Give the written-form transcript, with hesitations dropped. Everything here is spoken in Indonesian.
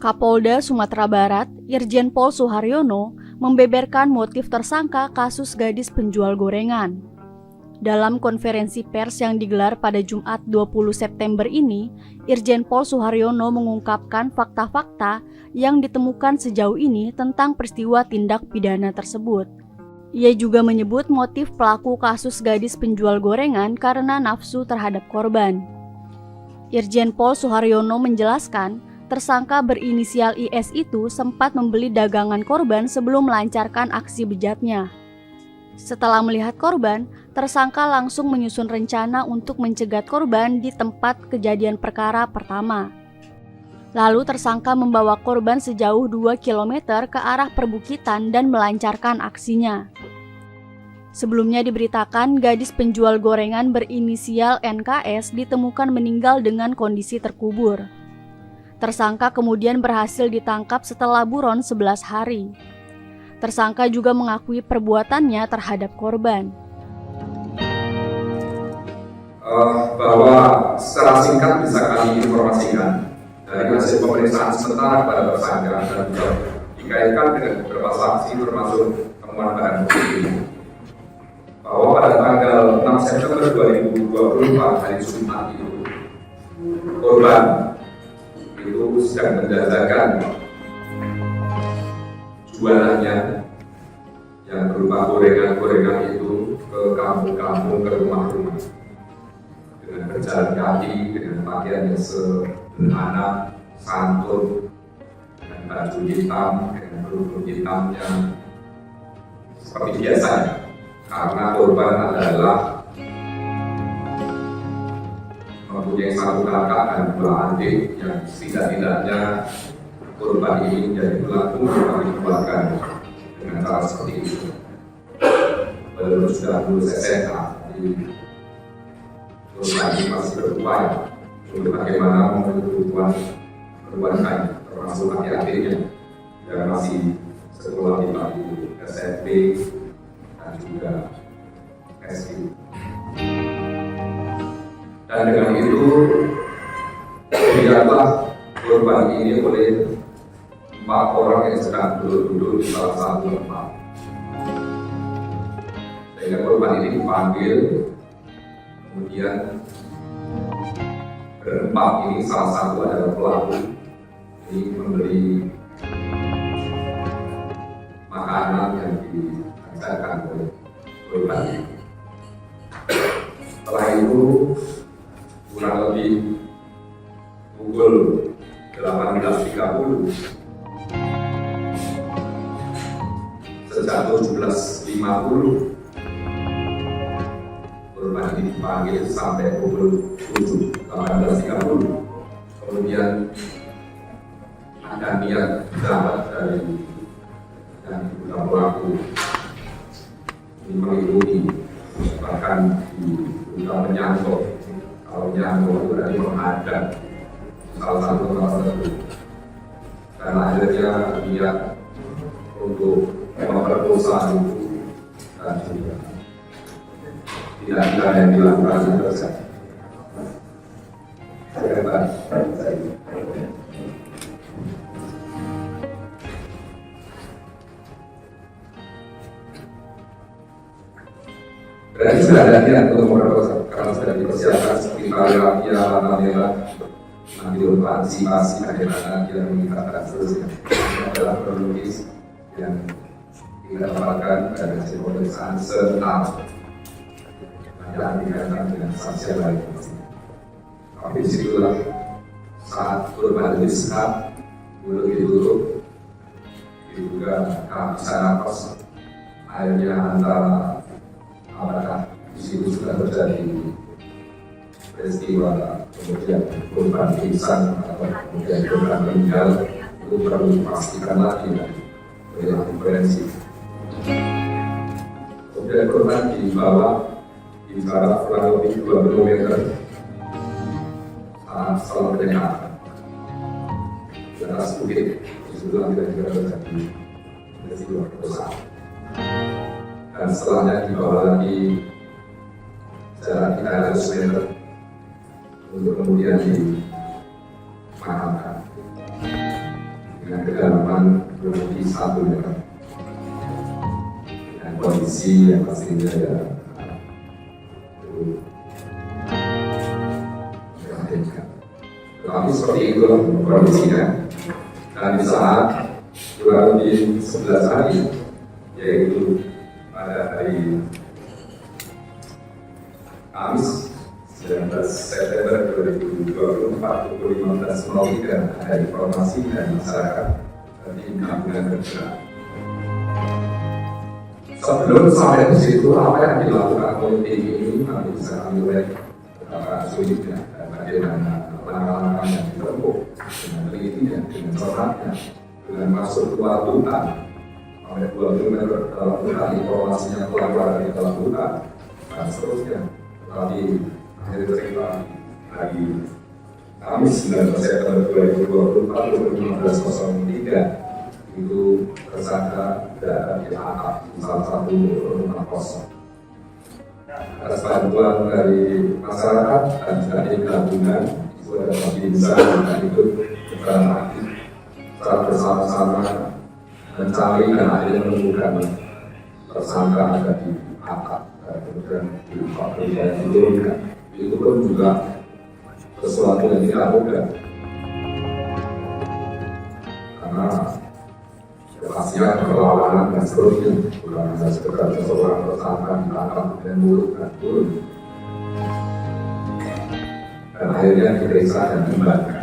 Kapolda Sumatera Barat, Irjen Pol Suharyono, membeberkan motif tersangka kasus gadis penjual gorengan. Dalam konferensi pers yang digelar pada Jumat 20 September ini, Irjen Pol Suharyono mengungkapkan fakta-fakta yang ditemukan sejauh ini tentang peristiwa tindak pidana tersebut. Ia juga menyebut motif pelaku kasus gadis penjual gorengan karena nafsu terhadap korban. Irjen Pol Suharyono menjelaskan, tersangka berinisial IS itu sempat membeli dagangan korban sebelum melancarkan aksi bejatnya. Setelah melihat korban, tersangka langsung menyusun rencana untuk mencegat korban di tempat kejadian perkara pertama. Lalu tersangka membawa korban sejauh 2 km ke arah perbukitan dan melancarkan aksinya. Sebelumnya diberitakan gadis penjual gorengan berinisial NKS ditemukan meninggal dengan kondisi terkubur. Tersangka kemudian berhasil ditangkap setelah buron 11 hari. Tersangka juga mengakui perbuatannya terhadap korban. Bahwa secara singkat bisa kami informasikan dari hasil pemeriksaan sementara pada tersangka dan juga dikaitkan dengan beberapa saksi termasuk temuan barang bukti bahwa pada tanggal 6 September 2024 hari Jumat itu korban itu sedang menjajakan jualannya yang berupa gorengan-gorengan itu ke kampung-kampung, ke rumah-rumah dengan berjalan kaki, dengan pakaian yang sederhana, santun, dengan baju hitam, dengan kerudung hitamnya seperti biasanya, karena korban adalah mempunyai satu kakak dan 2 adik yang setidak-tidaknya korban ini menjadi pelaku bagi keluarga dengan cara seperti itu. Belum sudah lulus SMA, korban ini masih berupaya untuk bagaimana memenuhi kebutuhan kain, termasuk adik-adiknya yang masih sekolah di bangku SMP dan juga SD. Dan dengan itu, dilihatlah korban ini oleh 4 orang yang sedang duduk di salah satu tempat. Sehingga korban ini dipanggil, kemudian berempat ini salah satu adalah pelaku ini memberi makanan yang diajarkan oleh korban ini. Setelah itu kurang lebih pukul 18.30 sejak 17.50 korban ini dipanggil sampai pukul 18.30. Kemudian ada niat jahat dari yang diduga pelaku ini mengikuti, bahkan diduga menyangkut. Kalau nyangkut itu dari menghadap salah satu tempat tersebut, dan akhirnya dia untuk memperkosa itu dan juga tidak yang dilakukan itu terjadi. Berarti sudah ada niat untuk memperkosa karena sudah dipersiapkan seperti tali lama merah, ambil antisipasi bagaimana dia meningkatkan seterusnya. Ini adalah kronologis yang kita dapatkan pada hasil pemeriksaan sementara yang dikaitkan dengan saksi yang lain. Tapi disitulah saat korban disekap, mulut ditutup, diduga kehabisan nafas, akhirnya antara apakah di situ sudah terjadi peristiwa kemudian korban pingsan atau kemudian korban meninggal, itu perlu dipastikan lagi oleh forensik. Kemudian korban dibawa di jarak kurang lebih 2 km setelah berdekatan di atas bukit. Di situ kira-kira terjadi peristiwa perkosaan. Dan setelahnya dibawa lagi jarak 300 meter untuk kemudian dimakamkan. dengan kedalaman kurang lebih 1 meter dengan kondisi yang pastinya ya memprihatinkan. Tetapi seperti itu kondisinya, dan di saat kurang lebih 11 hari, yaitu pada hari Kamis 19 September 2024 pukul 15.03 ada informasi dari masyarakat di Kabupaten Kerja. Sebelum sampai ke situ, apa yang dilakukan oleh TNI ini nanti bisa kami lihat betapa sulitnya dan bagaimana langkah-langkah yang ditempuh dengan telitinya, dengan cermatnya, dengan masuk keluar hutan sampai 2 kilometer dalam hutan, informasinya keluar dari dalam hutan dan seterusnya. Tetapi akhir cerita hari Kamis 19 September 2024 pukul 15.03 itu tersangka dapat ditangkap di salah satu rumah kosong. Atas bantuan dari masyarakat dan juga tim gabungan itu ada Babinsa dan ikut berperan aktif secara bersama-sama mencari dan akhirnya menemukan tersangka ada di akad dan kemudian diturunkan. Itu pun juga sesuatu yang tidak mudah karena kepastian perlawanan dan seterusnya bukan hanya sekedar seseorang tersangka ditangkap dan mulut dan turun dan akhirnya diperiksa dan kembali.